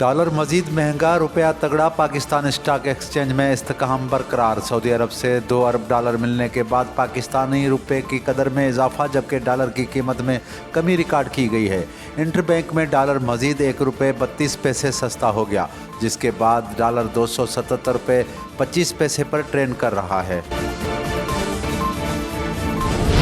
Dollar मजीद महंगा, रुपया तगड़ा। पाकिस्तान स्टॉक एक्सचेंज में इस्तेकाम बरकरार। सऊदी अरब से $2 अरब मिलने के बाद पाकिस्तानी रुपये की कदर में इजाफा, जबकि डॉलर की कीमत में कमी रिकॉर्ड की गई है। इंटरबैंक में डॉलर मजीद ₹1.32 सस्ता हो गया, जिसके बाद डॉलर $277.25 पर ट्रेंड कर रहा है।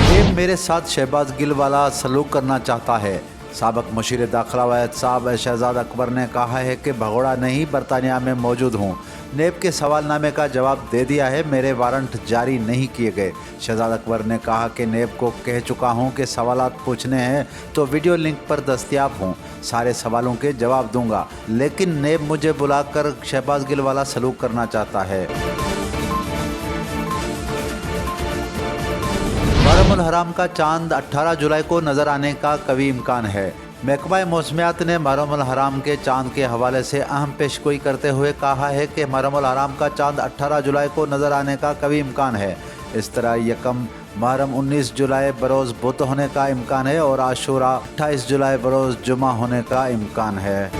नेब मेरे साथ शहबाज गिल वाला सलूक करना चाहता है। साबक मुशीर दाखिला वैद साहब शहजाद अकबर ने कहा है कि भगोड़ा नहीं, बरतानिया में मौजूद हूँ। नेब के सवालनामे का जवाब दे दिया है, मेरे वारंट जारी नहीं किए गए। शहजाद अकबर ने कहा कि नेब को कह चुका हूँ कि सवालात पूछने हैं तो वीडियो लिंक पर दस्तयाब हूँ, सारे सवालों के जवाब दूंगा, लेकिन नेब मुझे बुलाकर शहबाज गिल वाला सलूक करना चाहता है। महरम हराम का चांद 18 जुलाई को नज़र आने का कवी इम्कान है। महकमा मौसमियात ने महरम हराम के चांद के हवाले से अहम पेशगोई करते हुए कहा है कि महरम हराम का चांद 18 जुलाई को नज़र आने का कवी इम्कान है। इस तरह यकम मुहर्रम 19 जुलाई बरोज़ बुध होने का इम्कान है और आशूरा 28 जुलाई बरोज़ जुमा होने का इम्कान है।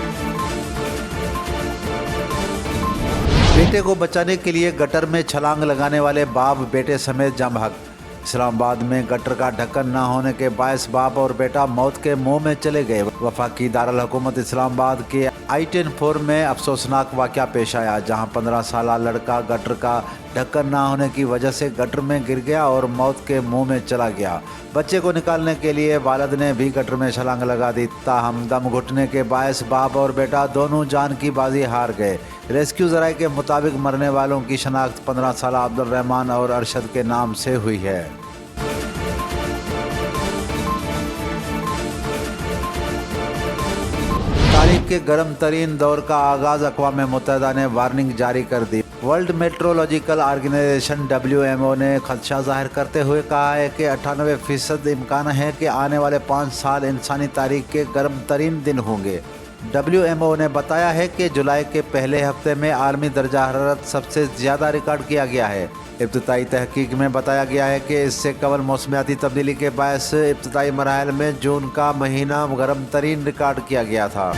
बेटे को बचाने के लिए गटर में छलांग लगाने वाले बाप बेटे समेत जम हक। इस्लामाबाद में गटर का ढक्कन न होने के बायस बाप और बेटा मौत के मुंह में चले गए। वफाकी दारुल हुकूमत इस्लामाबाद के I-10-4 में अफसोसनाक वाक़या पेश आया, जहां 15 साल लड़का गटर का ढक्कन न होने की वजह से गटर में गिर गया और मौत के मुंह में चला गया। बच्चे को निकालने के लिए वालिद ने भी गटर में छलांग लगा दी, ताहम दम घुटने के बायस बाप और बेटा दोनों जान की बाजी हार गए। रेस्क्यू ज़राए के मुताबिक मरने वालों की शनाख्त 15 साल अब्दुल रहमान और अरशद के नाम से हुई है। तारीख के गर्म तरीन दौर का आगाज अक़वाम मुत्तहिदा ने वार्निंग जारी कर दी। वर्ल्ड मेट्रोलॉजिकल ऑर्गेनाइजेशन WMO ने खदशा जाहिर करते हुए कहा है कि 98% इम्कान है कि आने वाले 5 साल इंसानी तारीख के गर्म तरीन दिन होंगे। WMO ने बताया है कि जुलाई के पहले हफ्ते में आलमी दर्जा हरारत सबसे ज़्यादा रिकॉर्ड किया गया है। इब्तिदाई तहकीक में बताया गया है कि इससे कबल मौसमियाती तब्दीली के बायस इब्तिदाई मराहल में जून का महीना गर्म तरीन रिकॉर्ड किया गया था।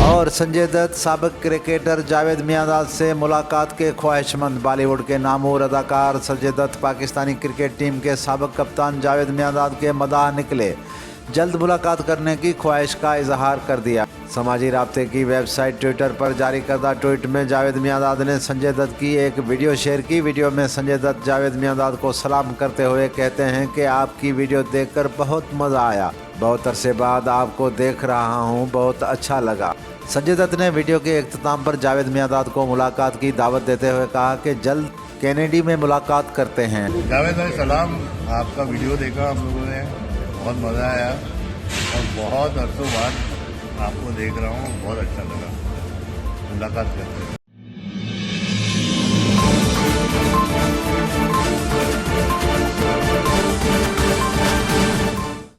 और संजय दत्त साबिक क्रिकेटर जावेद मियांदाद से मुलाकात के ख्वाहिशमंद। बॉलीवुड के नामूर अदाकार संजय दत्त पाकिस्तानी क्रिकेट टीम के साबिक कप्तान जावेद मियांदाद के मदाह निकले। जल्द मुलाकात करने की ख्वाहिश का इजहार कर दिया। समाजी राब्ते की वेबसाइट ट्विटर पर जारी करदा ट्वीट में जावेद मियांदाद ने संजय दत्त की एक वीडियो शेयर की। वीडियो में संजय दत्त जावेद मियांदाद को सलाम करते हुए कहते हैं कि आपकी वीडियो देखकर बहुत मज़ा आया, बहुत अरसे बाद आपको देख रहा हूँ, बहुत अच्छा लगा। संजय दत्त ने वीडियो के इख्तिताम पर जावेद मियांदाद को मुलाकात की दावत देते हुए कहा कि जल्द कैनेडी में मुलाकात करते हैं। जावेद भाई सलाम, आपका वीडियो देखा हम लोगों ने, बहुत मज़ा आया और बहुत अरसों बाद आपको देख रहा हूँ, बहुत अच्छा लगा। मुलाकात करते हैं।